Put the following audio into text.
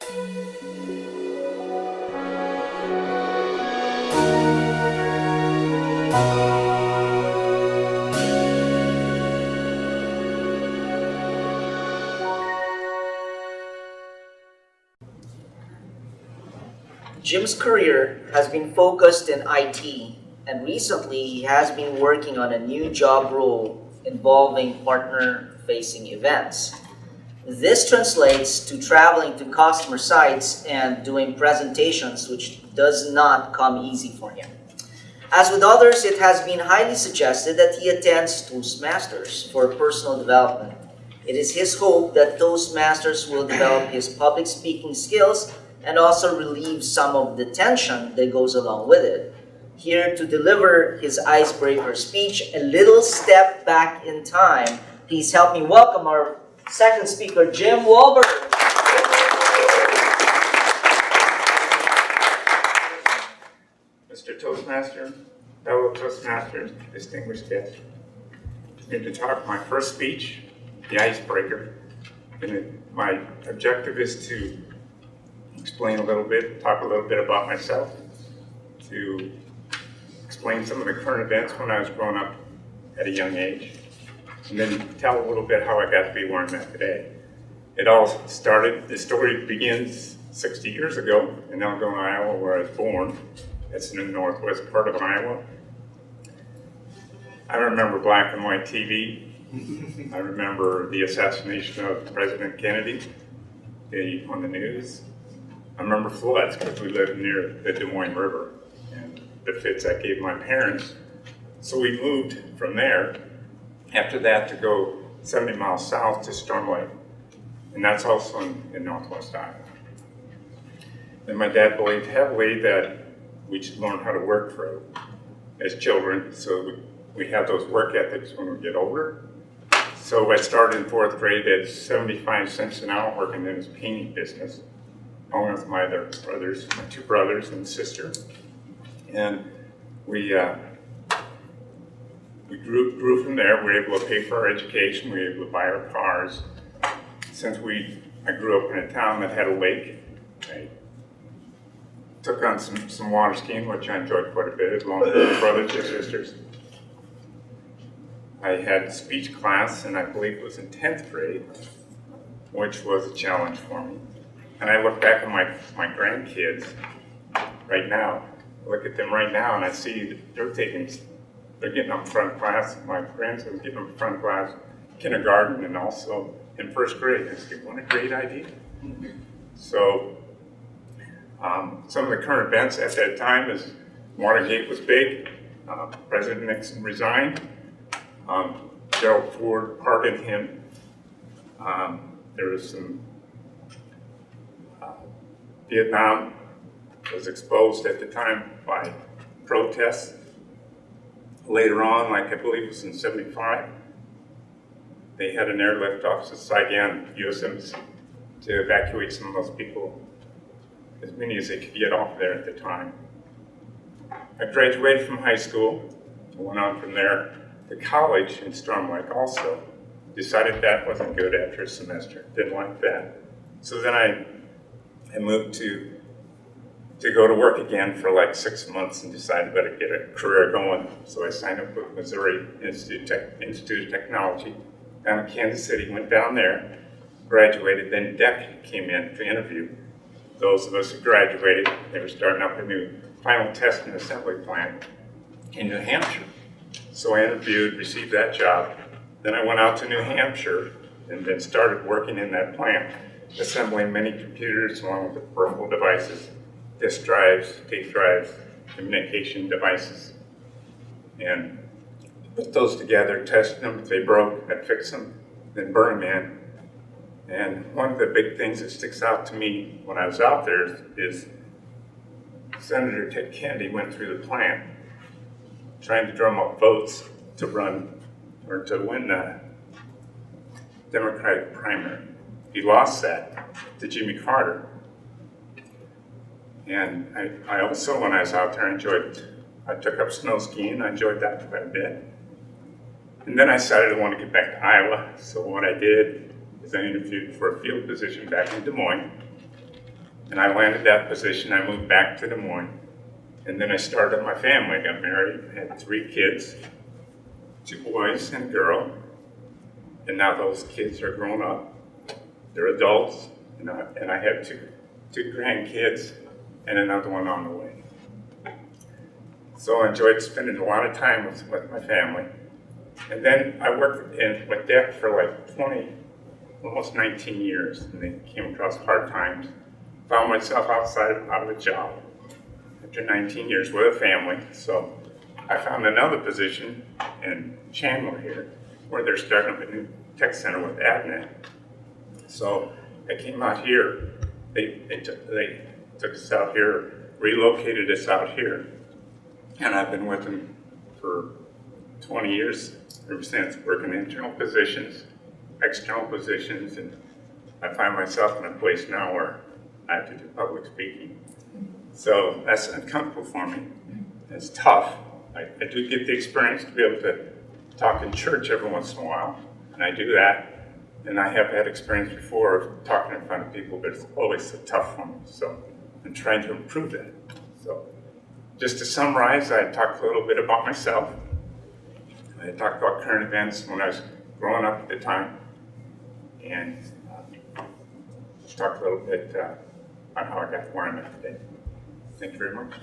Jim's career has been focused in IT, and recently he has been working on a new job role involving partner-facing events. This translates to traveling to customer sites and doing presentations, which does not come easy for him. As with others, it has been highly suggested that he attends Toastmasters for personal development. It is his hope that Toastmasters will develop his public speaking skills and also relieve some of the tension that goes along with it. Here to deliver his icebreaker speech, A Little Step Back in Time, please help me welcome our second speaker, Jim Wallburg. Mr. Toastmaster, fellow Toastmasters, distinguished guests, I'm going to talk my first speech, the icebreaker. And my objective is to explain a little bit, talk a little bit about myself, to explain some of the current events when I was growing up at a young age, and then tell a little bit how I got to be where I'm at today. It all started, the story begins 60 years ago in Algona, Iowa, where I was born. That's in the northwest part of Iowa. I remember black and white TV. I remember the assassination of President Kennedy on the news. I remember floods because we lived near the Des Moines River and the fits I gave my parents. So we moved from there after that to go 70 miles south to Storm Lake. And that's also in northwest Iowa. And my dad believed heavily that we should learn how to work for as children, so we have those work ethics when we get older. So I started in fourth grade at 75 cents an hour working in his painting business, along with my other brothers, my two brothers and sister. And we grew from there. We were able to pay for our education. We were able to buy our cars. Since I grew up in a town that had a lake, I took on some water skiing, which I enjoyed quite a bit, along with my brothers and sisters. I had speech class, and I believe it was in 10th grade, which was a challenge for me. And I look back at my grandkids right now. I look at them right now, and I see that they're getting up front class. My grandson's getting up front class, kindergarten, and also in first grade. I said, what a great idea. So some of the current events at that time is Watergate was big. President Nixon resigned. Gerald Ford pardoned him. There was some Vietnam was exposed at the time by protests. Later on, like I believe it was in 75, they had an airlift off the Saigon U.S. Embassy to evacuate some of those people, as many as they could get off there at the time. I graduated from high school, went on from there to college in Storm Lake also. Decided that wasn't good after a semester, didn't like that. So then I moved to go to work again for like 6 months and decided I better get a career going. So I signed up with Missouri Institute of Technology down in Kansas City, went down there, graduated, then DEC came in to interview. Those of us who graduated, they were starting up a new final test and assembly plant in New Hampshire. So I interviewed, received that job. Then I went out to New Hampshire and then started working in that plant, assembling many computers along with the peripheral devices, disk drives, tape drives, communication devices. And put those together, test them. If they broke, I'd fix them, then burn them in. And one of the big things that sticks out to me when I was out there is Senator Ted Kennedy went through the plant trying to drum up votes to run or to win the Democratic primary. He lost that to Jimmy Carter. And I also, when I was out there, I took up snow skiing. I enjoyed that quite a bit. And then I decided I wanted to get back to Iowa. So what I did is I interviewed for a field position back in Des Moines. And I landed that position. I moved back to Des Moines. And then I started my family. I got married, had 3 kids, 2 boys and a girl. And now those kids are grown up. They're adults. And I have two grandkids and another one on the way. So I enjoyed spending a lot of time with my family. And then I worked with that for like 20, almost 19 years. And then came across hard times. Found myself out of a job after 19 years with a family. So I found another position in Chandler here where they're starting up a new tech center with AdNet. So I came out here. They took us out here, relocated us out here. And I've been with them for 20 years, ever since, working internal positions, external positions, and I find myself in a place now where I have to do public speaking. So that's uncomfortable for me. It's tough. I do get the experience to be able to talk in church every once in a while, and I do that. And I have had experience before of talking in front of people, but it's always so tough for me. So I'm trying to improve that. So just to summarize, I talked a little bit about myself. I talked about current events when I was growing up at the time, and talked a little bit on how I got to where I'm at today. Thank you very much.